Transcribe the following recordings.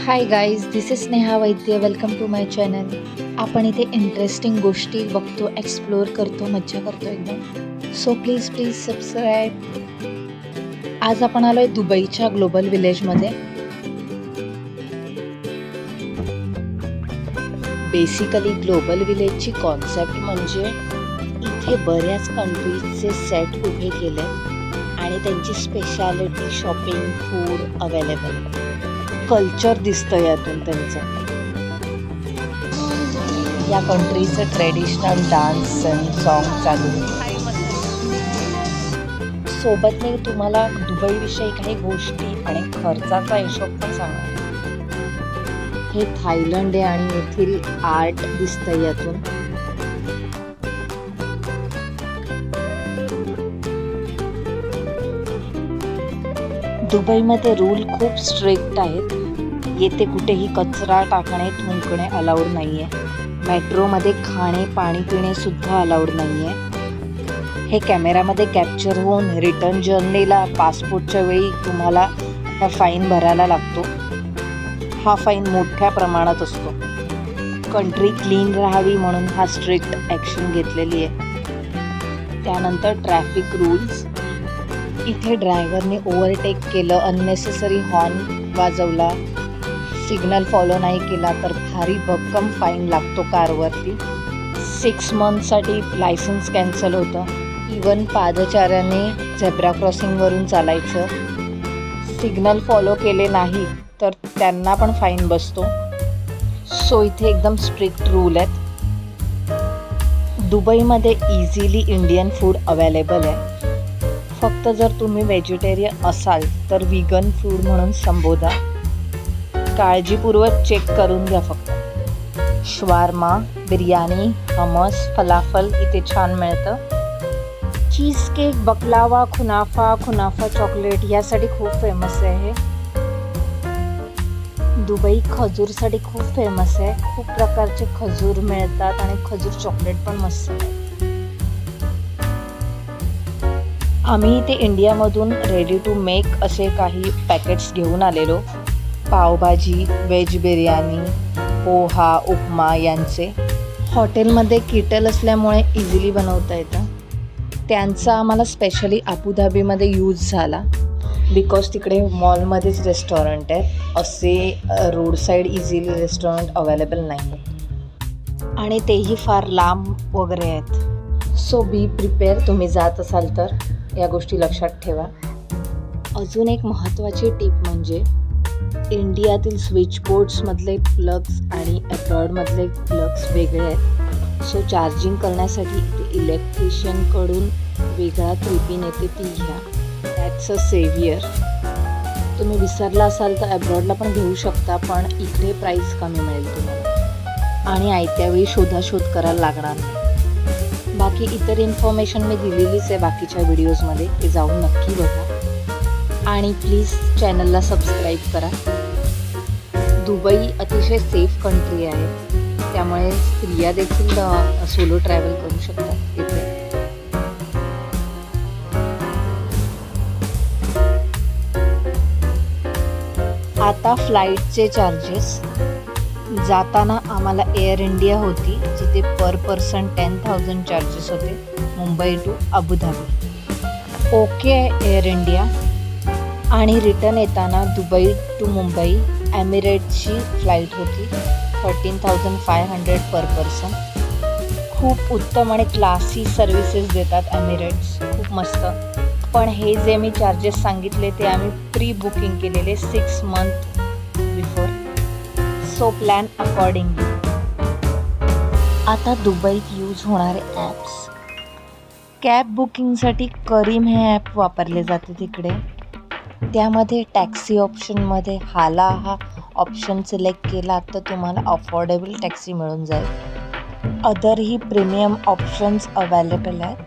High guys, this is Sneha Vaidya. Welcome to my channel. आपण इथे interesting गोष्टी बघतो, एक्सप्लोअर करतो, मज्जा करतो एकदम. So please subscribe. आज आपण आलोय दुबईच्या ग्लोबल विलेजमध्ये. बेसिकली ग्लोबल विलेजची कॉन्सेप्ट म्हणजे इथे बऱ्याच कंट्रीजचे सेट उभे केले आणि त्यांची speciality, shopping, food available, culture दिसतं यातून त्यांचं. या कंट्रीचं ट्रेडिशनल डान्स आणि सॉन्ग चालू. सोबत मी तुम्हाला दुबईविषयी काही गोष्टी आणि खर्चाचा हिशोब पण सांगणार. हे थायलंड आहे आणि येथील आर्ट दिसतं यातून. दुबईमध्ये रूल खूप स्ट्रिक्ट आहेत. येथे कुठेही कचरा टाकणे, थुंकणे अलाउड नाही आहे. मेट्रोमध्ये खाणे, पाणी पिणे सुद्धा अलाउड नाही आहे. हे कॅमेरामध्ये कॅप्चर होऊन रिटर्न जर्नीला पासपोर्टच्या वेळी तुम्हाला हा फाईन भरायला लागतो. हा फाईन मोठ्या प्रमाणात असतो. कंट्री क्लीन राहावी म्हणून हा स्ट्रिक्ट ॲक्शन घेतलेली आहे. त्यानंतर ट्रॅफिक रूल्स. इथे ड्रायव्हरने ओव्हरटेक केलं, अननेसेसरी हॉर्न वाजवला, सिग्नल फॉलो नाही केला तर भारी भक्कम फाईन लागतो कारवरती. 6 मंथसाठी लायसन्स कॅन्सल होतं. इवन पादचाऱ्याने झेब्रा क्रॉसिंगवरून चालायचं. सिग्नल फॉलो केले नाही तर त्यांना पण फाईन बसतो. सो इथे एकदम स्ट्रिक्ट रूल आहेत. दुबईमध्ये इझिली इंडियन फूड अवेलेबल आहे. फक्त जर तुम्ही व्हेजिटेरियन असाल तर व्हिगन फूड म्हणून संबोधा. काळजीपूर्वक चेक करून घ्या फक्त. शवार्मा, बिर्याणी, हमस, फलाफल इथे छान मिळतं. चीज केक, बकलावा, खुनाफा चॉकलेट यासाठी खूप फेमस आहे. दुबई खजूरसाठी खूप फेमस आहे. खूप प्रकारचे खजूर मिळतात आणि खजूर चॉकलेट पण मस्त आहे. आम्ही इथे इंडियामधून रेडी टू मेक असे काही पॅकेट्स घेऊन आलेलो. पावभाजी, व्हेज बिर्याणी, पोहा, उपमा यांचे. हॉटेलमध्ये किटल असल्यामुळे इझिली बनवता येतं. त्यांचा आम्हाला स्पेशली अबुधाबीमध्ये यूज झाला बिकॉज तिकडे मॉलमध्येच रेस्टॉरंट आहेत. असे road side easily restaurant available नाही आहेत आणि तेही फार लांब वगैरे आहेत. So be prepare. तुम्ही जात असाल तर या गोष्टी लक्षात ठेवा. अजून एक महत्त्वाची टीप म्हणजे इंडियातील स्विचबोर्ड्समधले प्लग्स आणि अब्रॉडमधले प्लग्स वेगळे आहेत. सो चार्जिंग करण्यासाठी इथे इलेक्ट्रिशियनकडून वेगळा क्लिपिन येते, ती घ्या. That's a saviour. तुम्ही विसरला असाल तर अब्रॉडला पण घेऊ शकता, पण इकडे प्राईस कमी मिळेल तुम्हाला आणि आयत्यावेळी शोधाशोध करायला लागणार नाही. बाकी इतर इन्फॉर्मेशन मी दिलेलीच आहे बाकीच्या व्हिडिओजमध्ये, ते जाऊन नक्की बघा आणि प्लीज चॅनलला सबस्क्राईब करा. दुबई अतिशय सेफ कंट्री आहे, त्यामुळे स्त्रिया देखील सोलो ट्रॅव्हल करू शकतात इथे. आता फ्लाईटचे चार्जेस. जाताना आम्हाला एअर इंडिया होती, जिथे पर पर्सन 10,000 चार्जेस होते, Mumbai to Abu Dhabi. Okay Air India. आणि रिटर्न येताना दुबई टू मुंबई एमिरेट्सची फ्लाईट होती, 13,500 पर पर्सन. खूप उत्तम आणि क्लासी सर्व्हिसेस देतात एमिरेट्स, खूप मस्त. पण हे जे मी चार्जेस सांगितले ते आम्ही प्री बुकिंग केलेले 6 month before. So plan accordingly. आता दुबईत यूज होणारे ॲप्स. कॅब बुकिंगसाठी करीम हे ॲप वापरले जाते तिकडे. त्यामध्ये टॅक्सी ऑप्शनमध्ये हाला हा ऑप्शन सिलेक्ट केला तर तुम्हाला अफोर्डेबल टॅक्सी मिळून जाईल. अदरही प्रीमियम ऑप्शन्स अवेलेबल आहेत.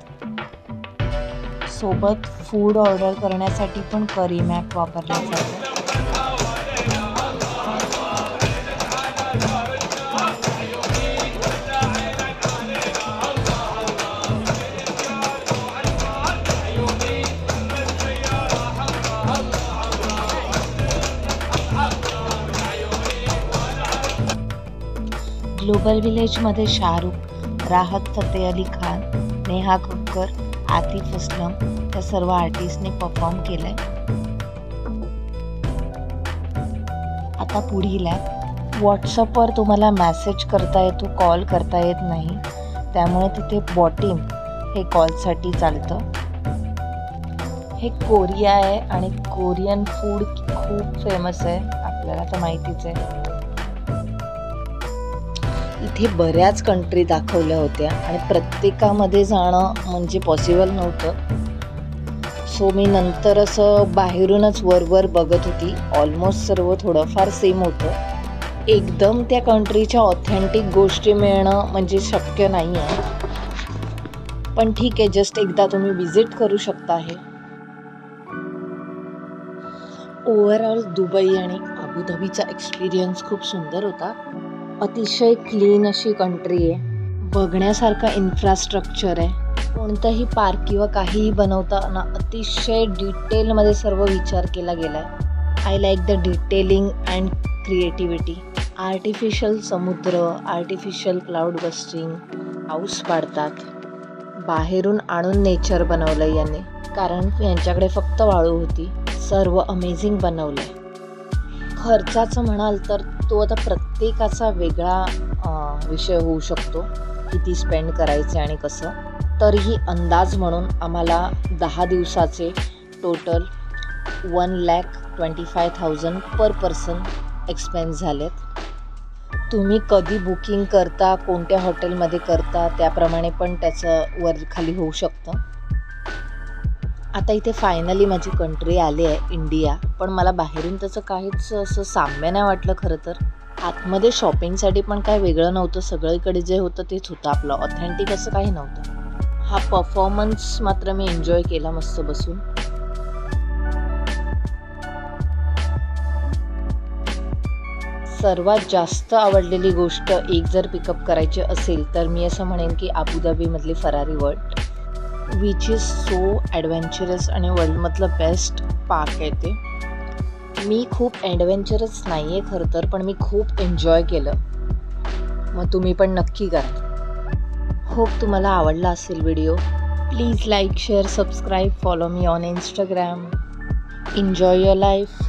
सोबत फूड ऑर्डर करण्यासाठी पण करीम ॲप वापरले जाते. ग्लोबल विलेजमध्ये शाहरुख, राहत फतेह अली खान, नेहा कक्कर, आतिफ असलम या सर्व आर्टिस्टने परफॉर्म केलंय. आता पुढील ॲप. व्हॉट्सअपवर तुम्हाला मेसेज करता येतो, कॉल करता येत नाही, त्यामुळे तिथे बॉटिम हे कॉलसाठी चालतं. हे कोरिया आहे आणि कोरियन फूड खूप फेमस आहे, आपल्याला तर माहितीच आहे. इथे बऱ्याच कंट्री दाखवल्या होत्या आणि प्रत्येकामध्ये जाणं म्हणजे पॉसिबल नव्हतं. सो मी नंतर असं बाहेरूनच वरवर बघत होती. ऑलमोस्ट सर्व थोडंफार सेम होतं. एकदम त्या कंट्रीच्या ऑथेंटिक गोष्टी मिळणं म्हणजे शक्य नाही आहे, पण ठीक आहे, जस्ट एकदा तुम्ही विजिट करू शकता. हे ओव्हरऑल दुबई आणि अबुधाबीचा एक्सपिरियन्स खूप सुंदर होता. अतिशय क्लीन अशी कंट्री आहे, बघण्यासारखा इन्फ्रास्ट्रक्चर आहे. कोणतंही पार्क किंवा काहीही बनवताना अतिशय डिटेलमध्ये सर्व विचार केला गेला आहे. I like the detailing and creativity. Artificial समुद्र, आर्टिफिशियल क्लाउड बस्टिंग, पाऊस पाडतात. बाहेरून आणून नेचर बनवलं याने, कारण यांच्याकडे फक्त वाळू होती. सर्व अमेझिंग बनवलं आहे. खर्चाचं म्हणाल तर तो आता प्रत्येकाचा वेगळा विषय होऊ शकतो, किती स्पेंड करायचे आणि कसं. तरीही अंदाज म्हणून आम्हाला 10 दिवसाचे टोटल 1,25,000 पर पर्सन एक्सपेन्स झालेत. तुम्ही कधी बुकिंग करता, कोणत्या हॉटेलमध्ये करता, त्याप्रमाणे पण त्याचं वर खाली होऊ शकतं. आता इथे फायनली माझी कंट्री आली आहे, इंडिया. पण मला बाहेरून त्याचं काहीच असं साम्य नाही वाटलं खरं तर. आतमध्ये शॉपिंगसाठी पण काय वेगळं नव्हतं, सगळीकडे जे होतं तेच होतं, आपलं ऑथेंटिक असं काही नव्हतं. हा परफॉर्मन्स मात्र मी एन्जॉय केला मस्त बसून. सर्वात जास्त आवडलेली गोष्ट एक जर पिकअप करायची असेल तर मी असं म्हणेन की अबुधाबीमधली Ferrari world, which is so adventurous आणि वर्ल्डमधलं बेस्ट पार्क आहे ते. मी खूप ॲडव्हेंचरस नाही आहे खरं तर, पण मी खूप एन्जॉय केलं. मग तुम्ही पण नक्की करा. होप तुम्हाला आवडला असेल video. Please like, share, subscribe, follow me on Instagram. Enjoy your life.